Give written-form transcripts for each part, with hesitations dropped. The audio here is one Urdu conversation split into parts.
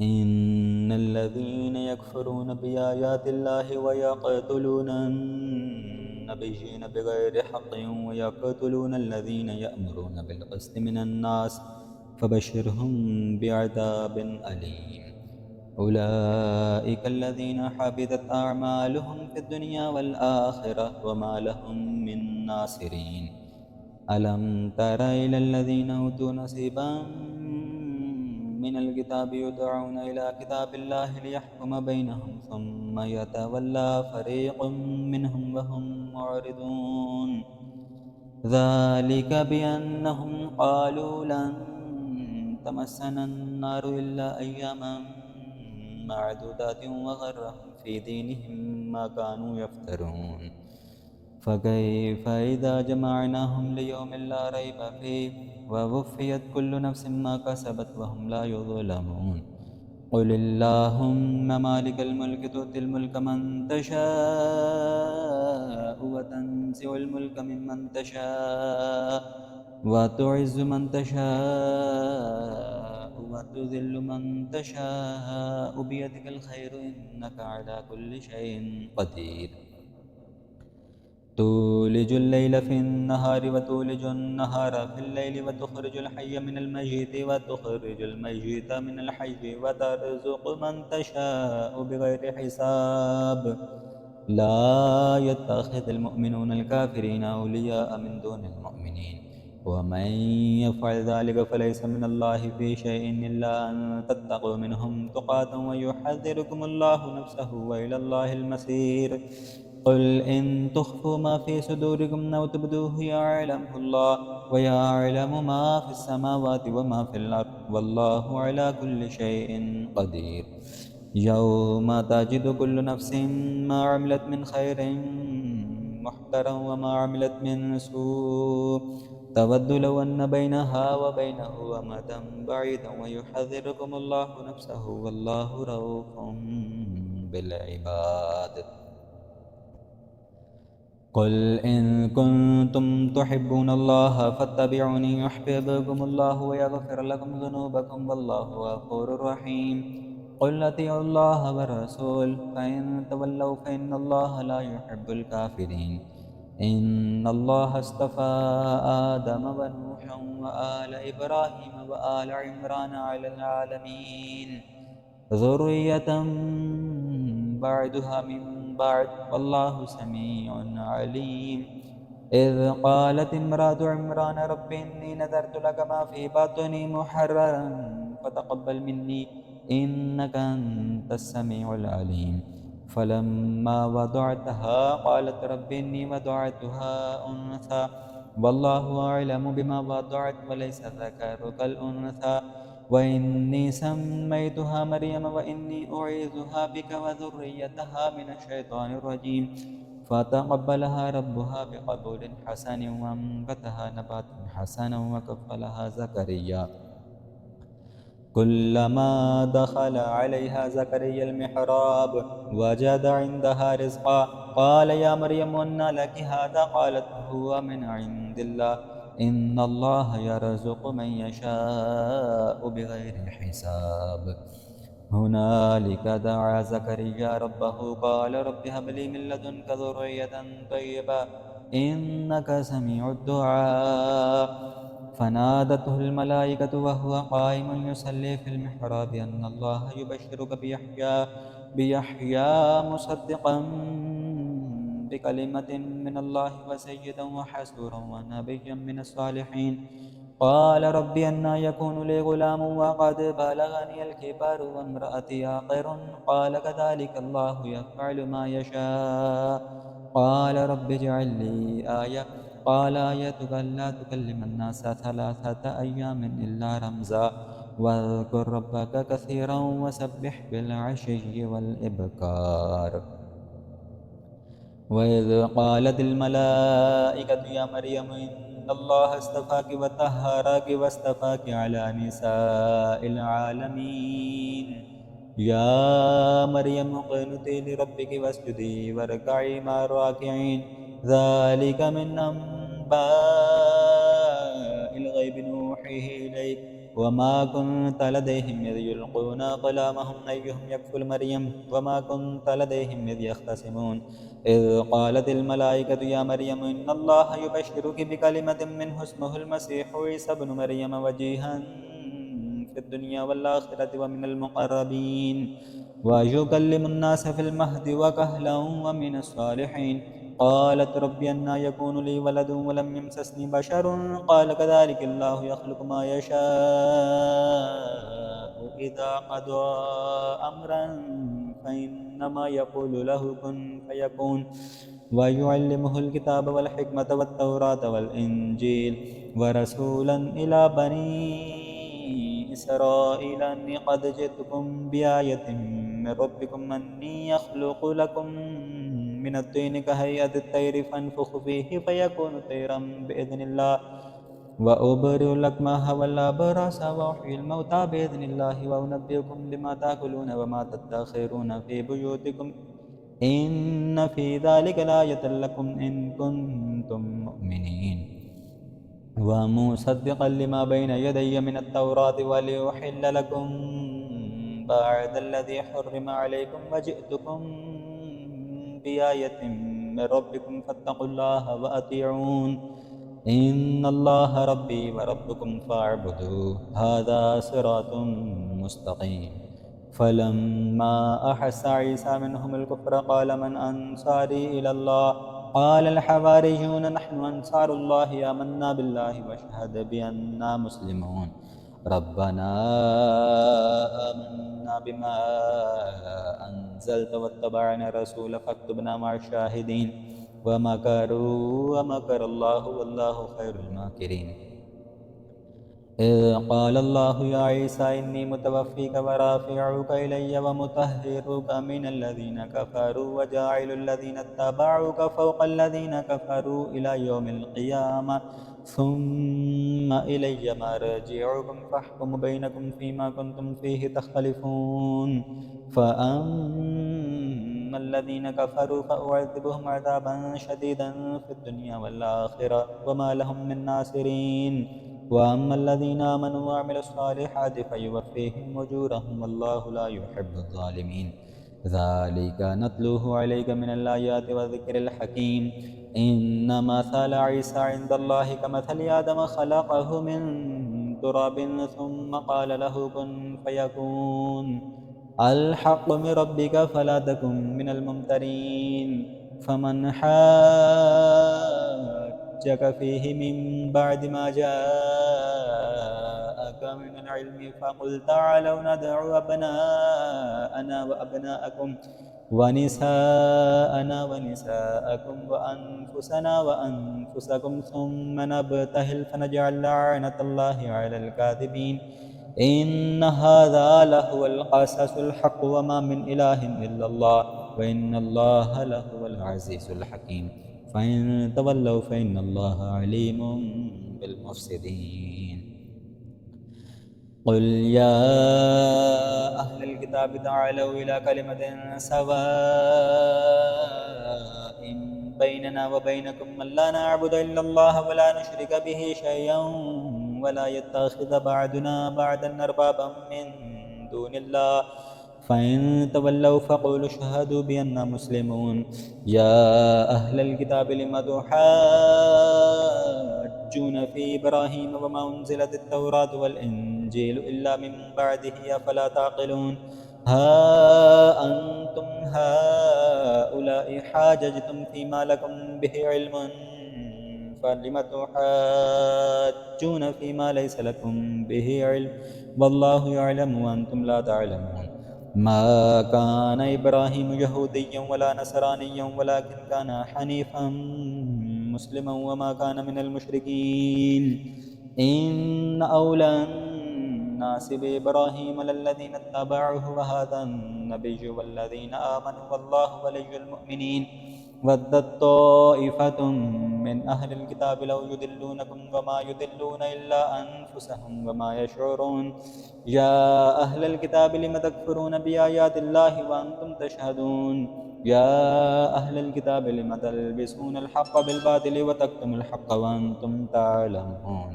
إن الذين يكفرون بآيات الله ويقتلون النبيين بغير حق ويقتلون الذين يأمرون بالقسط من الناس فبشرهم بعذاب أليم. أولئك الذين حبطت أعمالهم في الدنيا والآخرة وما لهم من ناصرين. ألم تر إلى الذين أوتوا نصيبا من الكتاب يدعون إلى كتاب الله ليحكم بينهم ثم يتولى فريق منهم وهم معرضون. ذلك بأنهم قالوا لن تمسنا النار إلا أياما معدودات وغرهم في دينهم ما كانوا يفترون. فكيف إذا جمعناهم ليوم لا ريب فيه ووفيت كل نفس ما كسبت وهم لا يظلمون. قل اللهم مالك الملك تؤتي الملك من تشاء وتنزع الملك ممن تشاء وتعز من تشاء وتذل من تشاء بيدك الخير إنك على كل شيء قدير. تولج الليل في النهار وتولج النهار في الليل وتخرج الحي من الميت وتخرج الميت من الحي وترزق من تشاء بغير حساب. لا يتخذ المؤمنون الكافرين أولياء من دون المؤمنين ومن يفعل ذلك فليس من الله في شيء إلا أن تتقوا منهم تقاة ويحذركم الله نفسه وإلى الله المصير. قل إن تخفوا ما في صدوركم أو تبدوه يعلمه الله ويعلم ما في السماوات وما في الأرض والله على كل شيء قدير. يوم تجد كل نفس ما عملت من خير محضرا وما عملت من سوء تود لو أن بينها وبينه أمدا بعيدا ويحذركم الله نفسه والله رؤوف بالعباد. قل إن كنتم تحبون الله فاتبعوني يحببكم الله ويغفر لكم ذنوبكم والله غفور رحيم. قل أطيعوا الله والرسول فإن تولوا فإن الله لا يحب الكافرين. إن الله اصطفى آدم ونوحا وآل إبراهيم وآل عمران على العالمين ذرية بعدها من بعد والله سميع عليم. إذ قالت امرأة عمران رب إني نذرت لك ما في بطني محررا فتقبل مني إنك أنت السميع العليم. فلما وضعتها قالت رب إني وضعتها أنثى والله أعلم بما وضعت وليس الذكر كالأنثى وإني سميتها مريم وإني أعيذها بك وذريتها من الشيطان الرجيم. فتقبلها ربها بقبول حسن وأنبتها نباتا حسنا وكفلها زكريا. كلما دخل عليها زكريا المحراب وجد عندها رزقا قال يا مريم أنى لك هذا قالت هو من عند الله إن الله يرزق من يشاء بغير حساب. هنالك دعا زكريا ربه قال رب هب لي من لدنك ذرية طيبة إنك سميع الدعاء. فنادته الملائكة وهو قائم يصلي في المحراب أن الله يبشرك بيحيى مصدقا بكلمة من الله وسيدا وحسورا ونبيا من الصالحين. قال رب أنى يكون لي غلام وقد بلغني الكبر وامرأتي عاقر قال كذلك الله يفعل ما يشاء. قال رب اجعل لي آية قال آيتك ألا تكلم الناس 3 أيام إلا رمزا واذكر ربك كثيرا وسبح بالعشي والإبكار. وإذ قالت الملائكة يا مريم إن الله اصطفاك وطهرك واصطفاك على نساء العالمين. يا مريم اقنتي لربك واسجدي واركعي مع الراكعين. ذلك من أنباء الغيب نوحيه إليك وما كنت لديهم إذ يلقون أقلامهم أيهم يكفل مريم وما كنت لديهم إذ يختصمون إذ قالت الملائكة يا مريم إن الله يبشرك بكلمة منه اسمه المسيح عيسى ابن مريم وجيها في الدنيا والآخرة ومن المقربين ويكلم الناس في المهد وكهلا ومن الصالحين قالت رب أنى يكون لي ولد ولم يمسسني بشر قال كذلك الله يخلق ما يشاء إذا قضى أمرا فإنما يقول له كن فيكون ويعلمه الكتاب والحكمة والتوراة والإنجيل ورسولا إلى بني إسرائيل أني قد جئتكم بآية من ربكم أني يخلق لكم من الطين كهيئة الطير فانفخ فيه فيكون طيرا بإذن الله وأبرئ الأكمه والأبرص وأحيي الموتى بإذن الله وأنبئكم بما تأكلون وما تدخرون في بيوتكم إن في ذلك لآية لكم إن كنتم مؤمنين ومصدقا لما بين يدي من التوراة ولأحل لكم بعد الذي حرم عليكم وجئتكم بآية من ربكم فاتقوا الله وأطيعون إن الله ربي وربكم فاعبدوه هذا صراط مستقيم فلما أحس عيسى منهم الكفر قال من أنصاري إلى الله قال الحواريون نحن أنصار الله آمنا بالله واشهد بأننا مسلمون ربنا آمنا بما أنزلت واتبعنا الرسول فاكتبنا مع الشاهدين ومكروا ومكر الله والله خير الماكرين إذ قال الله يا عيسى إني متوفيك ورافعك إلي ومطهرك من الذين كفروا وجاعل الذين اتبعوك فوق الذين كفروا إلى يوم القيامة ثم إلي مرجعكم فاحكم بينكم فيما كنتم فيه تختلفون فأما الذين كفروا فأعذبهم عذابا شديدا في الدنيا والآخرة وما لهم من ناصرين وأما الذين آمنوا وعملوا الصالحات فيوفيهم أجورهم والله لا يحب الظالمين ذلك نتلوه عليك من الآيات والذكر الحكيم إن مثل عيسى عند الله كمثل آدم خلقه من تراب ثم قال له كن فيكون الحق من ربك فلا تكن من الممترين فمن حاجك فيه من بعد ما جاءك من العلم فقل تعالوا ندعو أبناءنا وأبناءكم ونساءنا ونساءكم وأنفسنا وأنفسكم ثم نبتهل فنجعل لعنة الله على الكاذبين إن هذا لهو القصص الحق وما من إله إلا الله وإن الله لهو العزيز الحكيم فإن تولوا فإن الله عليم بالمفسدين قل يا أهل الكتاب تعالوا إلى كلمة سواء بيننا وبينكم ألا نعبد إلا الله ولا نشرك به شيئا ولا يتخذ بعضنا بعضا أربابا من دون الله فإن تولوا فقولوا اشهدوا بأننا مسلمون يا أهل الكتاب لم تحاجون في إبراهيم وما أنزلت التوراة والإنجيل إلا من بعده أفلا تعقلون ها أنتم هؤلاء حاججتم فيما لكم به علم فلم تحاجون فيما ليس لكم به علم والله يعلم وأنتم لا تعلمون ما كان إبراهيم يهوديا ولا نصرانيا ولكن كان حنيفا مسلما وما كان من المشركين إن أولى الناس بإبراهيم للذين اتبعوه وهذا النبي والذين آمنوا والله ولي المؤمنين ودت طائفة من أهل الكتاب لو يضلونكم وما يضلون إلا أنفسهم وما يشعرون يا أهل الكتاب لم تكفرون بآيات الله وأنتم تشهدون يا أهل الكتاب لم تلبسون الحق بالباطل وتكتمون الحق وأنتم تعلمون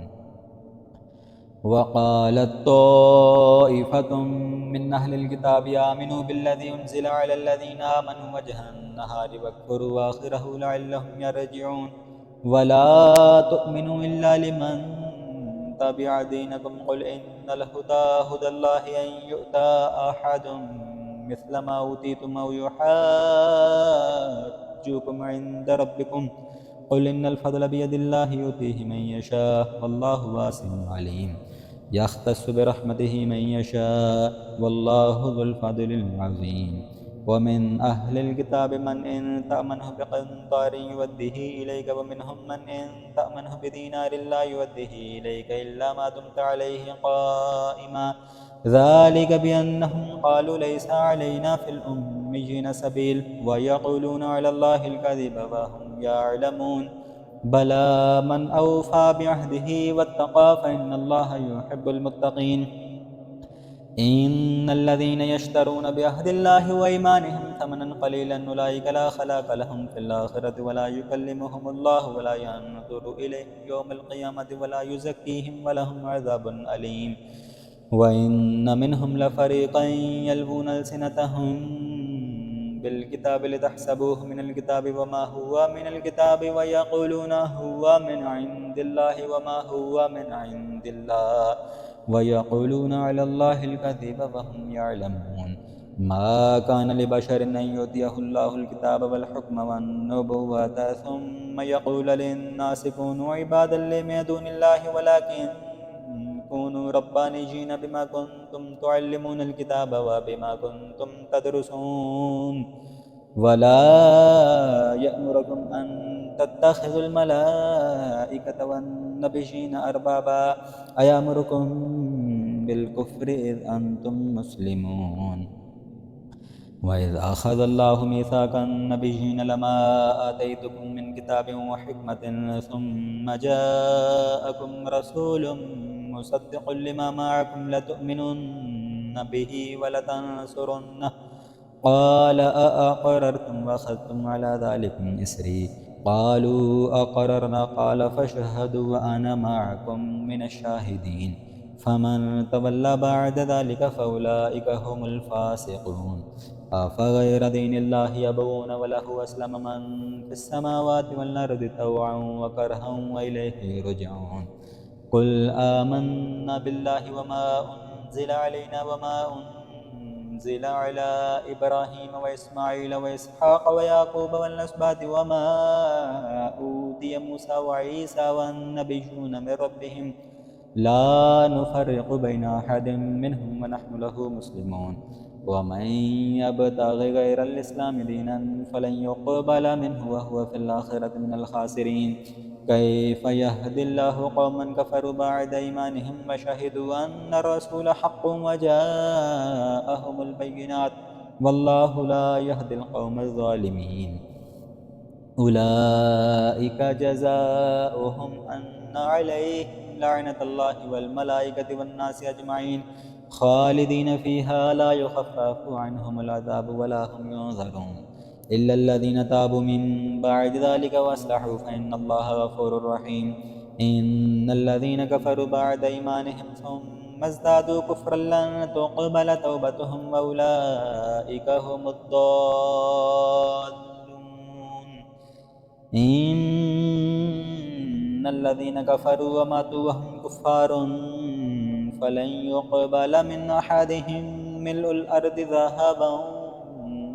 وقالت طائفة من أهل الكتاب آمنوا بالذي أنزل على الذين آمنوا وجه النهار واكفروا آخره لعلهم يرجعون ولا تؤمنوا إلا لمن تبع دينكم قل إن الهدى هدى الله أن يؤتى أحد مثل ما أوتيتم أو يحاجوكم عند ربكم قل إن الفضل بيد الله يؤتيه من يشاء والله واسع عليم يختص برحمته من يشاء والله ذو الفضل العظيم ومن أهل الكتاب من إن تأمنه بقنطار يوده إليك ومنهم من إن تأمنه بدينار لا يوده إليك إلا ما دمت عليه قائما ذلك بأنهم قالوا ليس علينا في الأميين سبيل ويقولون على الله الكذب وهم يعلمون بلى من أوفى بعهده واتقى فإن الله يحب المتقين إن الذين يشترون بعهد الله وأيمانهم ثمنا قليلا أولئك لا خلاق لهم في الآخرة ولا يكلمهم الله ولا ينظر إليهم يوم القيامة ولا يزكيهم ولهم عذاب أليم وإن منهم لفريقا يلوون ألسنتهم بالكتاب لتحسبوه من الكتاب وما هو من الكتاب ويقولون هو من عند الله وما هو من عند الله ويقولون على الله الكذب وهم يعلمون ما كان لبشر أن يؤتيه الله الكتاب والحكم والنبوة ثم يقول للناس كونوا عبادا لي من دون الله ولكن كونوا ربانيين بما كنتم تعلمون الكتاب وبما كنتم تدرسون ولا يأمركم أن تتخذوا الملائكة والنبيين أربابا أيأمركم بالكفر إذ أنتم مسلمون وإذ أخذ الله ميثاق النبيين لما آتيتكم من كتاب وحكمة ثم جاءكم رسول مصدق لما معكم لتؤمنن به ولتنصرنه قال أأقررتم وأخذتم على ذلكم إسري قالوا أقررنا قال فاشهدوا وأنا معكم من الشاهدين فمن تولى بعد ذلك فأولئك هم الفاسقون أفغير دين الله يبغون وله أسلم من في السماوات والأرض طوعا وكرها وإليه يرجعون قل آمنا بالله وما أنزل علينا وما أنزل على إبراهيم وإسماعيل وإسحاق ويعقوب والأسباط وما أوتي موسى وعيسى والنبيون من ربهم لا نفرق بين أحد منهم ونحن له مسلمون ومن يبتغي غير الإسلام دينا فلن يقبل منه وهو في الآخرة من الخاسرين كيف يهدي الله قوما كفروا بعد إيمانهم وشهدوا أن الرسول حق وجاءهم البينات والله لا يهدي القوم الظالمين أولئك جزاؤهم أن عليهم لعنة الله والملائكة والناس أجمعين خالدين فيها لا يخفف عنهم العذاب ولا هم ينظرون إلا الذين تابوا من بعد ذلك وأصلحوا فإن الله غفور رحيم إن الذين كفروا بعد إيمانهم ثم ازدادوا كفرا لن تقبل توبتهم وأولئك هم الضالون إن الذين كفروا وماتوا وهم كفار فلن يقبل من أحدهم ملء الأرض ذهبا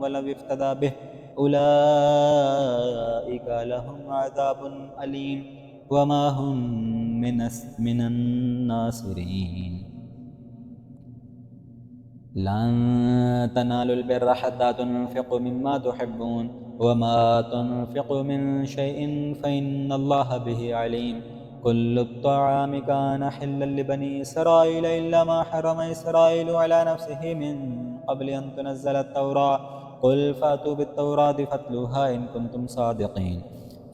ولو افتدى به أولئك لهم عذاب أليم وما هم من الناصرين لن تنالوا البر حتى تنفقوا مما تحبون وما تنفقوا من شيء فإن الله به عليم كل الطعام كان حلا لبني إسرائيل إلا ما حرم إسرائيل على نفسه من قبل أن تنزل التوراة قل فأتوا بالتوراة فاتلوها إن كنتم صادقين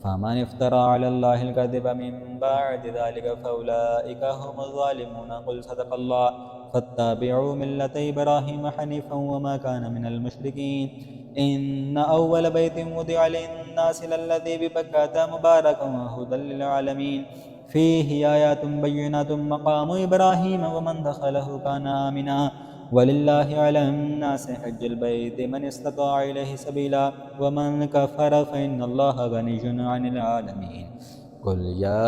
فمن افترى على الله الكذب من بعد ذلك فأولئك هم الظالمون قل صدق الله فاتبعوا ملة إبراهيم حنيفا وما كان من المشركين إن أول بيت وضع للناس للذي ببكة مباركا وهدى للعالمين فيه آيات بينات مقام إبراهيم ومن دخله كان آمنا ولله على الناس حج البيت من استطاع إليه سبيلا ومن كفر فإن الله غني عن العالمين قل يا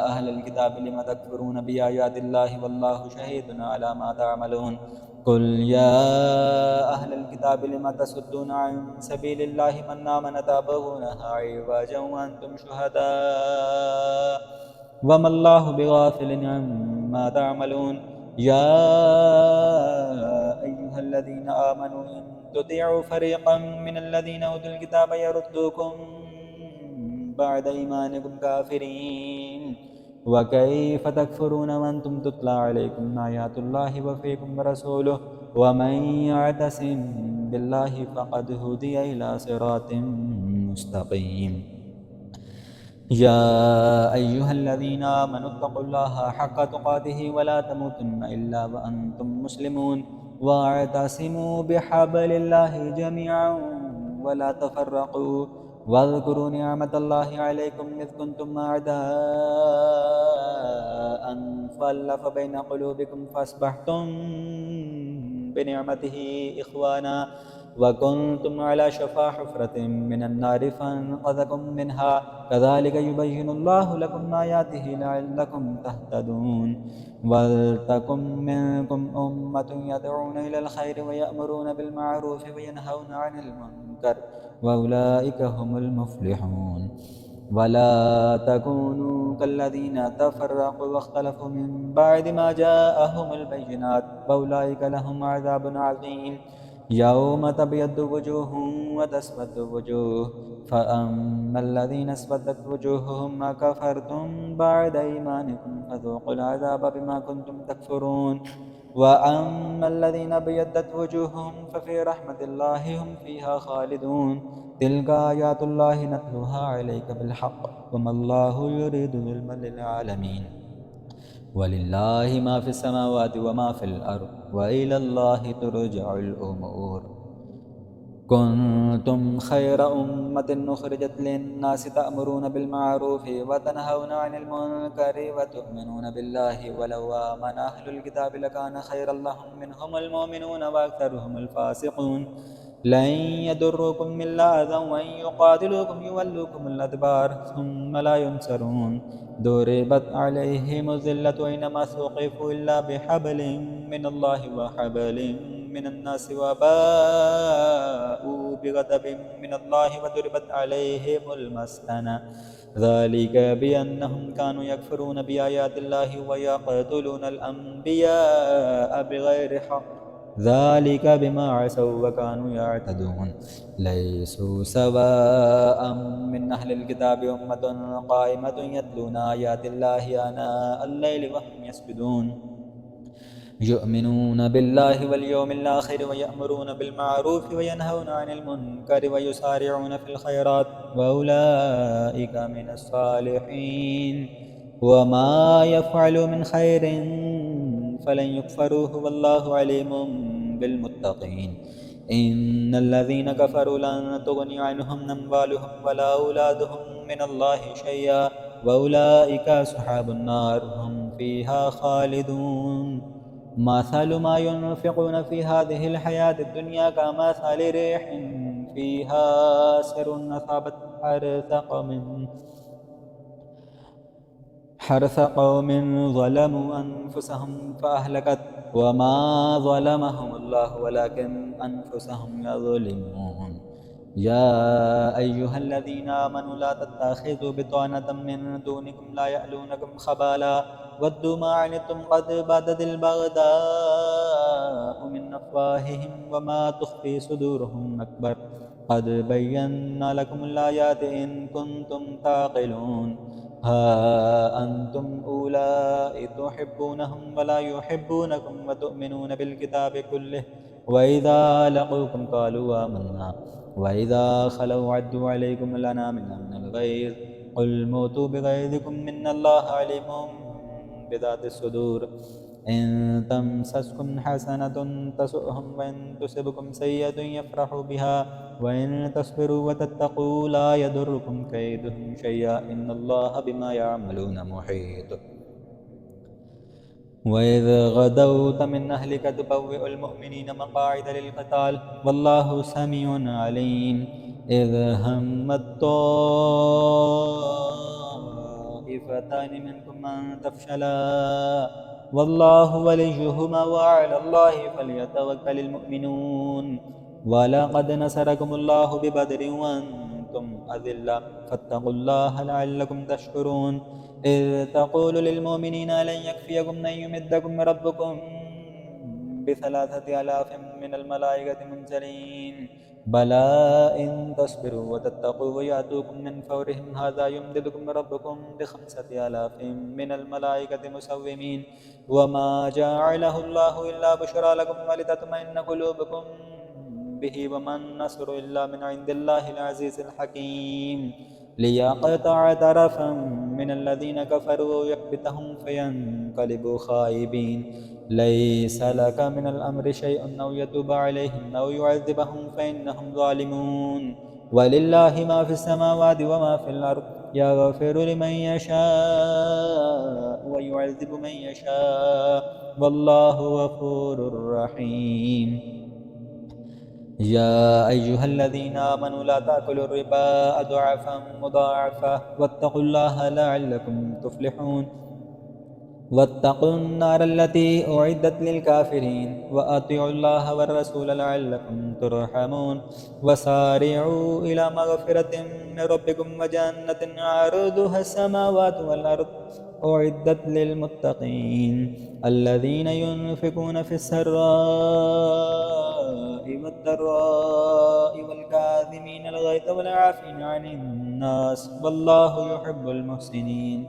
أهل الكتاب لم تكفرون بآيات الله والله شهيد على ما تعملون قل يا أهل الكتاب لم تصدون عن سبيل الله من آمن تبغونها عوجا وأنتم شهداء وما الله بغافل عما تعملون يا أيها الذين آمنوا إن تطيعوا فريقا من الذين أوتوا الكتاب يردوكم بعد إيمانكم كافرين وكيف تكفرون وأنتم تتلى عليكم آيات الله وفيكم رسوله ومن يعتصم بالله فقد هدي إلى صراط مستقيم يا أيها الذين آمنوا اتقوا الله حق تقاته ولا تموتن إلا وأنتم مسلمون واعتصموا بحبل الله جميعا ولا تفرقوا واذكروا نعمة الله عليكم إذ كنتم أعداء فألف بين قلوبكم فأصبحتم بنعمته إخوانا وكنتم على شفا حفرة من النار فأنقذكم منها كذلك يبين الله لكم آياته لعلكم تهتدون ولتكن منكم أمة يدعون إلى الخير ويأمرون بالمعروف وينهون عن المنكر وأولئك هم المفلحون ولا تكونوا كالذين تفرقوا واختلفوا من بعد ما جاءهم البينات وأولئك لهم عذاب عظيم يوم تبيض وجوه وتسود وجوه فأما الذين اسودت وجوههم أكفرتم بعد إيمانكم فذوقوا العذاب بما كنتم تكفرون وأما الذين ابيضت وجوههم ففي رحمة الله هم فيها خالدون تلك آيات الله نتلوها عليك بالحق وما الله يريد ظلما للعالمين ولله ما في السماوات وما في الأرض وإلى الله ترجع الأمور كنتم خير أمة أخرجت للناس تأمرون بالمعروف وتنهون عن المنكر وتؤمنون بالله ولو آمن أهل الكتاب لكان خيرا لهم منهم المؤمنون وأكثرهم الفاسقون لن يضروكم إلا أذى وإن يقاتلوكم يولوكم الأدبار ثم لا ينصرون ضربت عليهم الذلة أينما ثقفوا إلا بحبل من الله وحبل من الناس وباءوا بغضب من الله وضربت عليهم المسكنة ذلك بأنهم كانوا يكفرون بآيات الله ويقتلون الأنبياء بغير حق ذلك بما عصوا وكانوا يعتدون ليسوا سواء من أهل الكتاب أمة قائمة يتلون آيات الله آناء الليل وهم يسجدون يؤمنون بالله واليوم الآخر ويأمرون بالمعروف وينهون عن المنكر ويسارعون في الخيرات وأولئك من الصالحين وما يفعلوا من خير فلن يكفروه والله عليم بالمتقين إن الذين كفروا لن تغني عنهم أموالهم ولا أولادهم من الله شيئا وأولئك أصحاب النار هم فيها خالدون مثل ما ينفقون في هذه الحياة الدنيا كمثل ريح فيها سر أصابت حرث قوم ظلموا أنفسهم فأهلكت وما ظلمهم الله ولكن أنفسهم يظلمون يا أيها الذين آمنوا لا تتخذوا بطانة من دونكم لا يألونكم خبالا ودوا ما عنتم قد بدت البغضاء من أفواههم وما تخفي صدورهم أكبر قد بينا لكم الآيات إن كنتم تعقلون ها أنتم أولئك تحبونهم ولا يحبونكم وتؤمنون بالكتاب كله وإذا لقوكم قالوا آمنا وإذا خلوا عدوا عليكم الأنامل من الغيظ قل موتوا بغيظكم إن الله عليم بذات الصدور إن تمسسكم حسنة تسؤهم وإن تصبكم سيئة يفرحوا بها وإن تصبروا وتتقوا لا يضركم كيدهم شيئا إن الله بما يعملون محيط وإذ غدوت من أهلك تبوئ المؤمنين مقاعد للقتال والله سميع عليم إذ همت طائفتان منكم أن تفشلا والله وليهما وعلى الله فليتوكل المؤمنون ولقد نصركم الله ببدر وأنتم أذلة فاتقوا الله لعلكم تشكرون إذ تقول للمؤمنين لن يكفيكم أن يمدكم ربكم ب3,000 من الملائكة منزلين بلى إن تصبروا وتتقوا ويأتوكم من فورهم هذا يمددكم ربكم ب5,000 من الملائكة مسومين وما جعله الله إلا بشرى لكم ولتطمئن قلوبكم به وما النصر إلا من عند الله العزيز الحكيم ليقطع طرفا من الذين كفروا ويكبتهم فينقلبوا خائبين ليس لك من الأمر شيء أو يتوب عليهم أو يعذبهم فإنهم ظالمون ولله ما في السماوات وما في الأرض يغفر لمن يشاء ويعذب من يشاء والله غفور رحيم يا أيها الذين آمنوا لا تأكلوا الربا أضعافا مضاعفة واتقوا الله لعلكم تفلحون واتقوا النار التي أعدت للكافرين وأطيعوا الله والرسول لعلكم ترحمون وسارعوا إلى مغفرة من ربكم وجنة عرضها السماوات والأرض أعدت للمتقين الذين ينفقون في السراء والضراء والكاظمين الغيظ والعافين عن الناس والله يحب المحسنين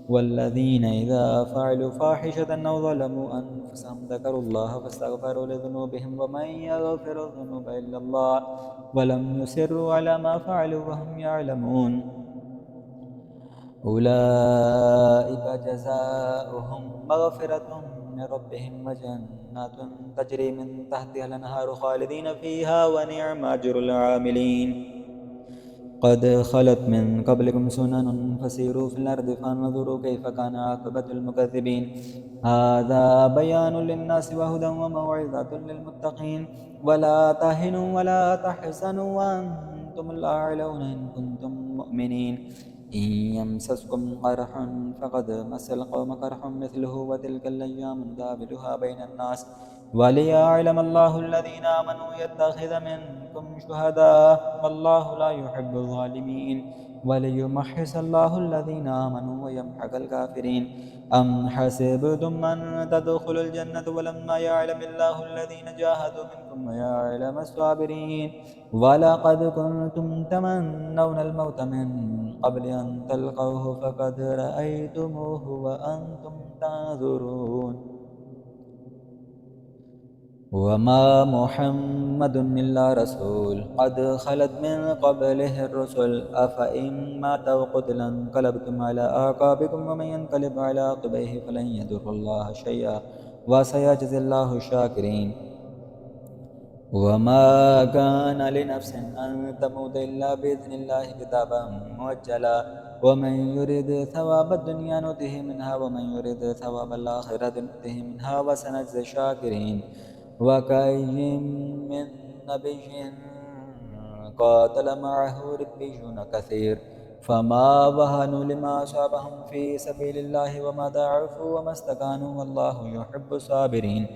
والذين إذا فعلوا فاحشة أو ظلموا أنفسهم ذكروا الله فاستغفروا لذنوبهم ومن يغفر الذنوب إلا الله ولم يصروا على ما فعلوا وهم يعلمون أولئك جزاؤهم مغفرة من ربهم وجنات تجري من تحتها الأنهار خالدين فيها ونعم أجر العاملين قد خلت من قبلكم سنن فسيروا في الأرض فانظروا كيف كان عاقبة المكذبين هذا بيان للناس وهدى وموعظة للمتقين ولا تهنوا ولا تحزنوا وأنتم الأعلون إن كنتم مؤمنين إن يمسسكم قرح فقد مس القوم قرح مثله وتلك الأيام نداولها بين الناس وليعلم الله الذين آمنوا يتخذ منكم شهداء والله لا يحب الظالمين وليمحص الله الذين آمنوا ويمحق الكافرين أم حسبتم أن تدخلوا الجنة ولما يعلم الله الذين جاهدوا منكم ويعلم الصابرين ولقد كنتم تمنون الموت من قبل أن تلقوه فقد رأيتموه وأنتم تنظرون وما محمد إلا رسول قد خلت من قبله الرسل أفإن مات أو قتل انقلبتم على أعقابكم ومن ينقلب على عقبيه فلن يضر الله شيئا وسيجزي الله الشاكرين وما كان لنفس أن تموت إلا بإذن الله كتابا مؤجلا ومن يريد ثواب الدنيا نؤته منها ومن يريد ثواب الآخرة نؤته منها وسنجزي الشاكرين وكأي من نبي قاتل معه ربيون كثير فما وهنوا لما أصابهم في سبيل الله وما ضعفوا وما استكانوا والله يحب الصابرين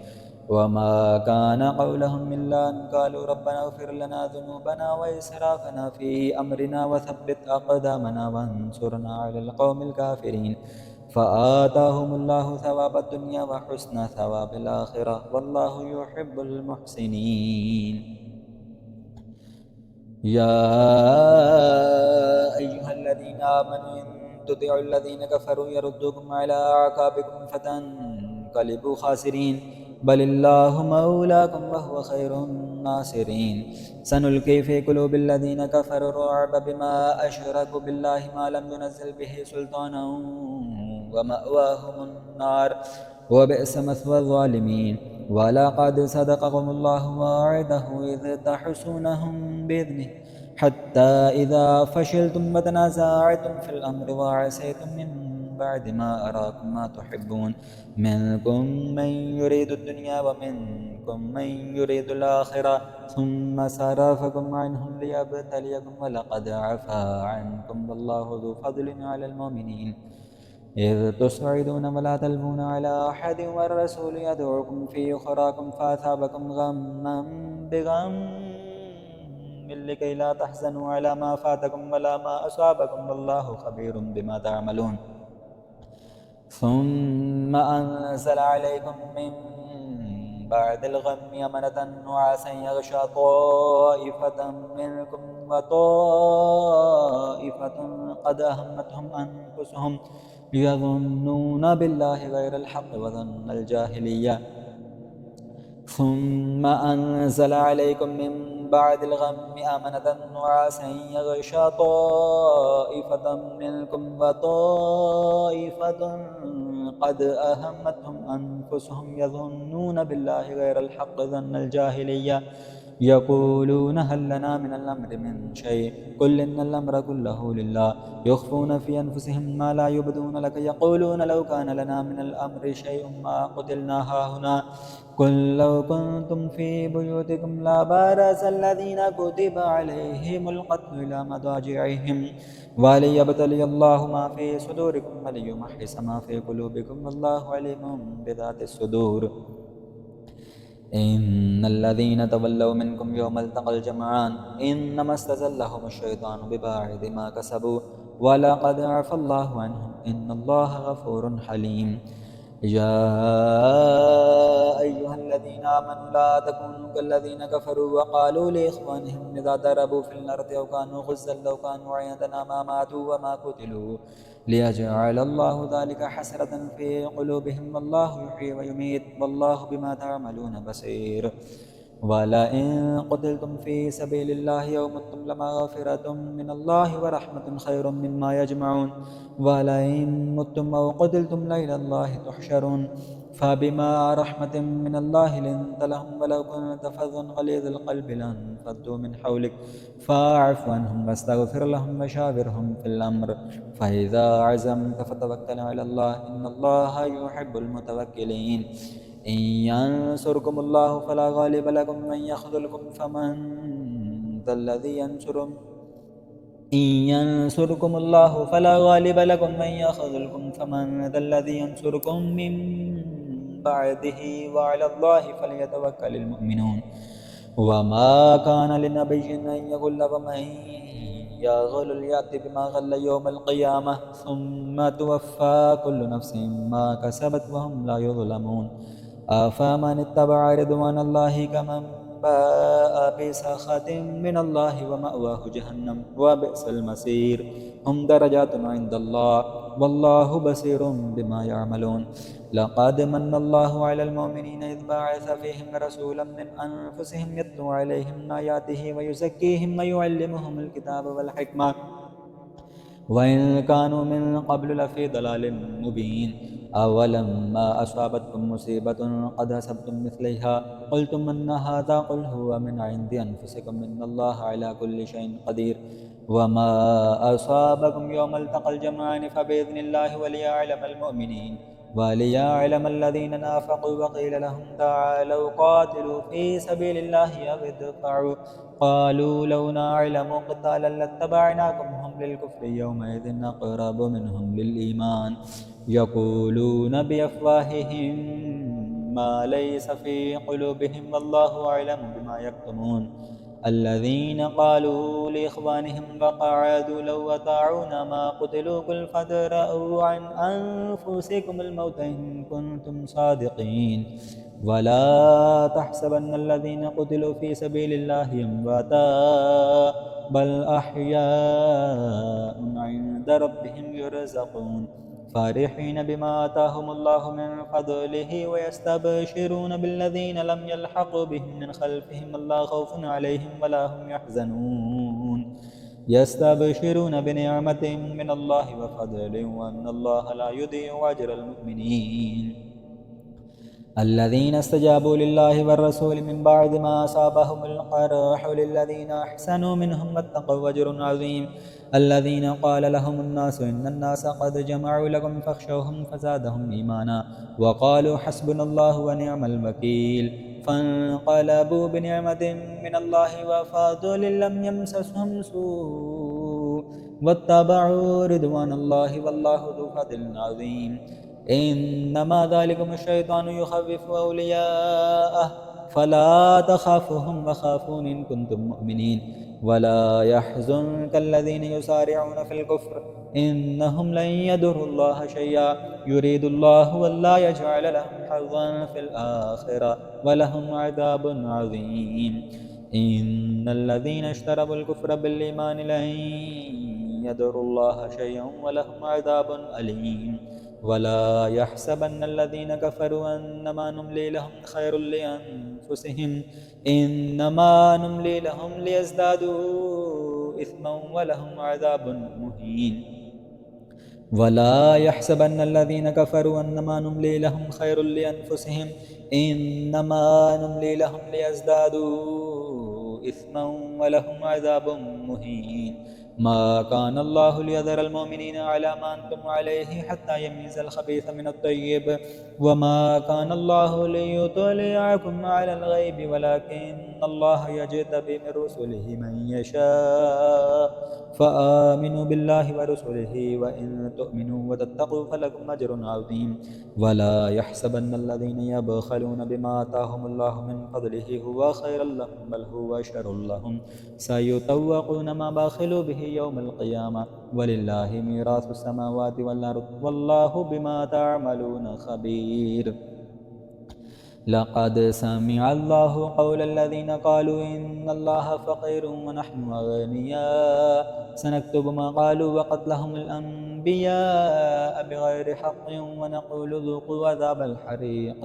وما كان قولهم إلا أن قالوا ربنا اغفر لنا ذنوبنا وإسرافنا في أمرنا وثبت أقدامنا وانصرنا على القوم الكافرين فآتاهم الله ثواب الدنيا وحسن ثواب الآخرة والله يحب المحسنين يا أيها الذين آمنوا إن تطيعوا الذين كفروا يردوكم على أعقابكم فتنقلبوا خاسرين بل الله مولاكم وهو خير الناصرين سنلقي في قلوب الذين كفروا الرعب بما أشركوا بالله ما لم ينزل به سلطانا ومأواهم النار وبئس مثوى الظالمين. ولقد صدقكم الله وعده إذ تحسونهم بإذنه حتى إذا فشلتم وتنازعتم في الأمر وعصيتم من بعد ما أراكم ما تحبون منكم من يريد الدنيا ومنكم من يريد الآخرة ثم صرفكم عنهم ليبتليكم ولقد عفا عنكم والله ذو فضل على المؤمنين إذ تصعدون ولا تلوون على أحد والرسول يدعوكم في أخراكم فأثابكم غما بغم لكي لا تحزنوا على ما فاتكم ولا ما أصابكم والله خبير بما تعملون. ثم أنزل عليكم من بعد الغم أمنة نعاسا يغشى طائفة منكم وطائفة قد أهمتهم أنفسهم يظنون بالله غير الحق وظن الجاهلية. ثم أنزل عليكم من بعد الغم أمنة نعاسا يغشى طائفة منكم وطائفة قد أهمتهم أنفسهم يظنون بالله غير الحق ظن الجاهلية يقولون هل لنا من الأمر من شيء قل إن الأمر كله لله يخفون في أنفسهم ما لا يبدون لك يقولون لو كان لنا من الأمر شيء ما قتلنا هاهنا قل لو كنتم في بيوتكم لبرز الذين كتب عليهم القتل إلى مضاجعهم وليبتلي الله ما في صدوركم وليمحص ما في قلوبكم والله عليم بذات الصدور. إن الذين تولوا منكم يوم التقى الجمعان إنما استزلهم الشيطان ببعض ما كسبوا ولقد عفى الله عنهم إن الله غفور حليم. يا أيها الذين آمنوا لا تكونوا كالذين كفروا وقالوا لإخوانهم إذا ضربوا في الأرض أو كانوا غزا لو كانوا عندنا ما ماتوا وما قتلوا ليجعل الله ذلك حسرة في قلوبهم والله يحيي ويميت والله بما تعملون بصير. ولئن قتلتم في سبيل الله أو متم لمغفرة من الله ورحمة خير مما يجمعون ولئن متم أو قتلتم لإلى الله تحشرون. فبما رحمة من الله لنت لهم ولو كنت فظا غليظ القلب لانفضوا من حولك فاعف عنهم واستغفر لهم وشاورهم في الأمر فإذا عزمت فتوكل على الله إن الله يحب المتوكلين. إن ينصركم الله فلا غالب لكم من يخذلكم فمن ذا الذي ينصركم إن ينصركم الله فلا غالب لكم من يخذلكم فمن ذا الذي ينصركم من بعده وعلى الله فليتوكل المؤمنون. وما كان لنبي أن يغل ومن يغل يأتي بما غل يوم القيامة ثم توفى كل نفس ما كسبت وهم لا يظلمون. أفمن اتبع رضوان الله كمن باء بسخط من الله ومأواه جهنم وبئس المصير. هم درجات عند الله والله بصير بما يعملون. لقد من الله على المؤمنين إذ بعث فيهم رسولا من أنفسهم يتلو عليهم آياته ويزكيهم ويعلمهم الكتاب والحكمة وإن كانوا من قبل لفي ضلال مبين. أولما أصابتكم مصيبة قد أصبتم مثليها قلتم أن هذا قل هو من عند أنفسكم إن الله على كل شيء قدير. وما أصابكم يوم التقى الجمعان فبإذن الله وليعلم المؤمنين وليعلم الذين نافقوا وقيل لهم تعالوا قاتلوا في سبيل الله أو ادفعوا قالوا لو نعلم قتالا لاتبعناكم هم للكفر يومئذ أقرب منهم للإيمان يقولون بأفواههم ما ليس في قلوبهم والله أعلم بما يكتمون. الذين قالوا لإخوانهم وقعدوا لو أطاعونا ما قتلوا قل فادرءوا عن أنفسكم الموت إن كنتم صادقين ولا تحسبن الذين قتلوا في سبيل الله أمواتا بل أحياء عند ربهم يرزقون فرحين بما آتاهم الله من فضله ويستبشرون بالذين لم يلحقوا بهم من خلفهم ألا خوف عليهم ولا هم يحزنون يستبشرون بنعمة من الله وفضل وأن الله لا يضيع أجر المؤمنين. الذين استجابوا لله والرسول من بعد ما أصابهم القرح للذين أحسنوا منهم واتقوا أجر عظيم الذين قال لهم الناس إن الناس قد جمعوا لكم فاخشوهم فزادهم إيمانا وقالوا حسبنا الله ونعم الوكيل فانقلبوا بنعمة من الله وفضل لم يمسسهم سوء واتبعوا رضوان الله والله ذو فضل عظيم إنما ذلكم الشيطان يخوف أولياءه فلا تخافوهم وخافون إن كنتم مؤمنين ولا يحزنك الذين يسارعون في الكفر إنهم لن يضروا الله شيئا يريد الله ولا يجعل لهم حظا في الآخرة ولهم عذاب عظيم إن الذين اشتروا الكفر بالإيمان لن يضروا الله شيئا ولهم عذاب أليم ولا يحسبن الذين كفروا أنما نملي لهم خير لأنفسهم إنما نملي لهم ليزدادوا إثما ولهم عذاب مهين ولا يحسبن الذين كفروا أنما نملي لهم خير لأنفسهم إنما نملي لهم ليزدادوا إثما ولهم عذاب مهين ما كان الله ليذر المؤمنين على ما أنتم عليه حتى يميز الخبيث من الطيب وما كان الله ليطلعكم على الغيب ولكن الله يجتبي من رسله من يشاء فآمنوا بالله ورسله وإن تؤمنوا وتتقوا فلكم أجر عظيم ولا يحسبن الذين يبخلون بما آتاهم الله من فضله هو خيرا لهم بل هو شر لهم سيطوقون ما بخلوا به يوم القيامة ولله ميراث السماوات والأرض والله بما تعملون خبير لقد سمع الله قول الذين قالوا إن الله فقير ونحن أغنياء سنكتب ما قالوا وقتلهم الأنبياء بغير حق ونقول ذوقوا عذاب الحريق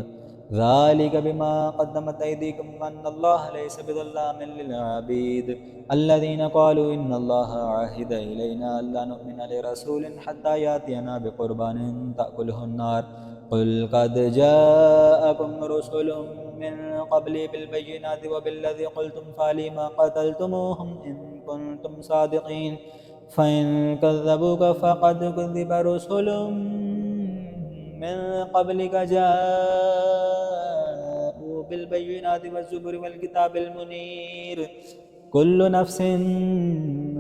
ذلك بما قدمت أيديكم وأن الله ليس بظلام للعبيد الذين قالوا إن الله عهد إلينا ألا نؤمن لرسول حتى يأتينا بقربان تأكله النار قل قد جاءكم رسل من قبلي بالبينات وبالذي قلتم فلما قتلتموهم إن كنتم صادقين فإن كذبوك فقد كذب رسل من قبلك جاءوا بالبينات والزبر والكتاب المنير كل نفس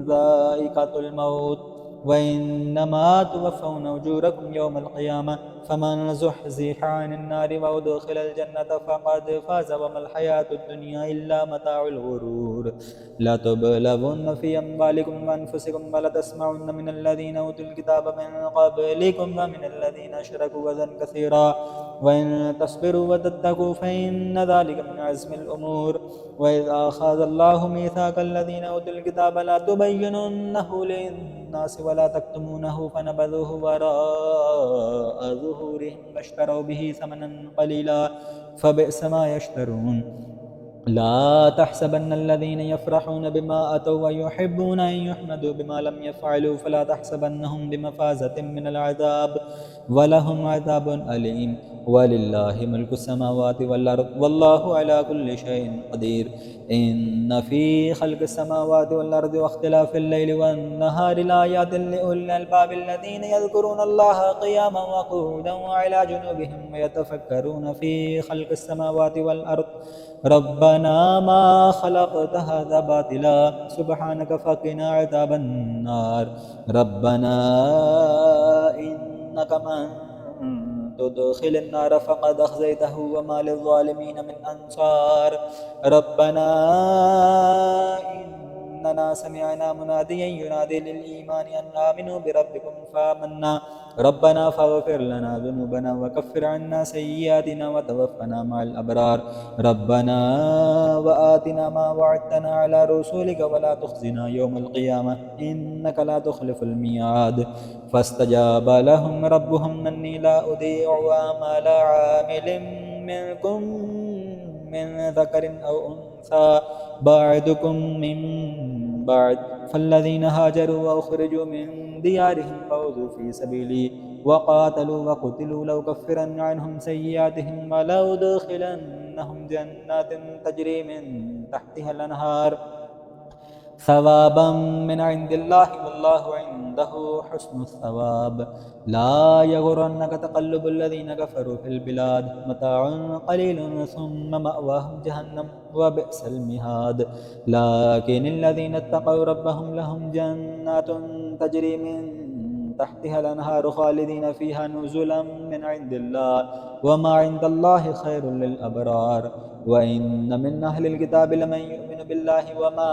ذائقة الموت وإنما توفون أجوركم يوم القيامة فمن زحزح عن النار وأدخل الجنة فقد فاز وما الحياة الدنيا إلا متاع الغرور لتبلغن في أموالكم وأنفسكم ولتسمعن من الذين أوتوا الكتاب من قبلكم ومن الذين أشركوا أذى كثيرا وإن تصبروا وتتقوا فإن ذلك من عزم الأمور وإذ أخذ الله ميثاق الذين أوتوا الكتاب لا تبيننه للناس ولا تكتمونه فنبذوه وراء ظهورهم واشتروا به ثمنا قليلا فبئس ما يشترون لا تحسبن الذين يفرحون بما أتوا ويحبون أن يحمدوا بما لم يفعلوا فلا تحسبنهم بمفازة من العذاب ولهم عذاب أليم ولله ملك السماوات والأرض والله على كل شيء قدير إن في خلق السماوات والأرض واختلاف الليل والنهار لآيات لأولي الألباب الذين يذكرون الله قياما وقعودا وعلى جنوبهم ويتفكرون في خلق السماوات والأرض ربنا ما خلقت هذا باطلا سبحانك فقنا عذاب النار ربنا إنك من تدخل النار فقد أخزيته وما للظالمين من أنصار ربنا إننا سمعنا مناديا ينادي للإيمان أن آمنوا بربكم فآمنا ربنا فاغفر لنا ذنوبنا وكفر عنا سيئاتنا وتوفنا مع الأبرار ربنا وآتنا ما وعدتنا على رسولك ولا تخزنا يوم القيامة إنك لا تخلف الميعاد فاستجاب لهم ربهم أني لا أضيع عمل عامل منكم من ذكر أو أنثى بعضكم من بعض فالذين هاجروا وأخرجوا من ديارهم فأوذوا في سبيلي وقاتلوا وقتلوا لأكفرن عنهم سيئاتهم ولأدخلنهم جنات تجري من تحتها الأنهار ثوابا من عند الله والله عنده حسن الثواب لا يغرنك تقلب الذين كفروا في البلاد متاع قليل ثم مأواهم جهنم وبئس المهاد لكن الذين اتقوا ربهم لهم جنات تجري من تحتها الأنهار خالدين فيها نزلا من عند الله وما عند الله خير للأبرار وإن من أهل الكتاب لمن يؤمن بالله وما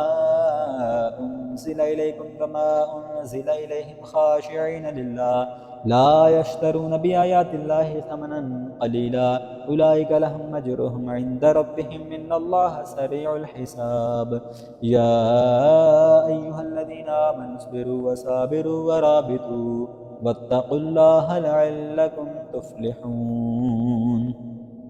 أنزل إليكم وما أنزل إليهم خاشعين لله لا يشترون بآيات الله ثمنا قليلا أولئك لهم أجرهم عند ربهم إن الله سريع الحساب يا أيها الذين آمنوا اصبروا وصابروا ورابطوا واتقوا الله لعلكم تفلحون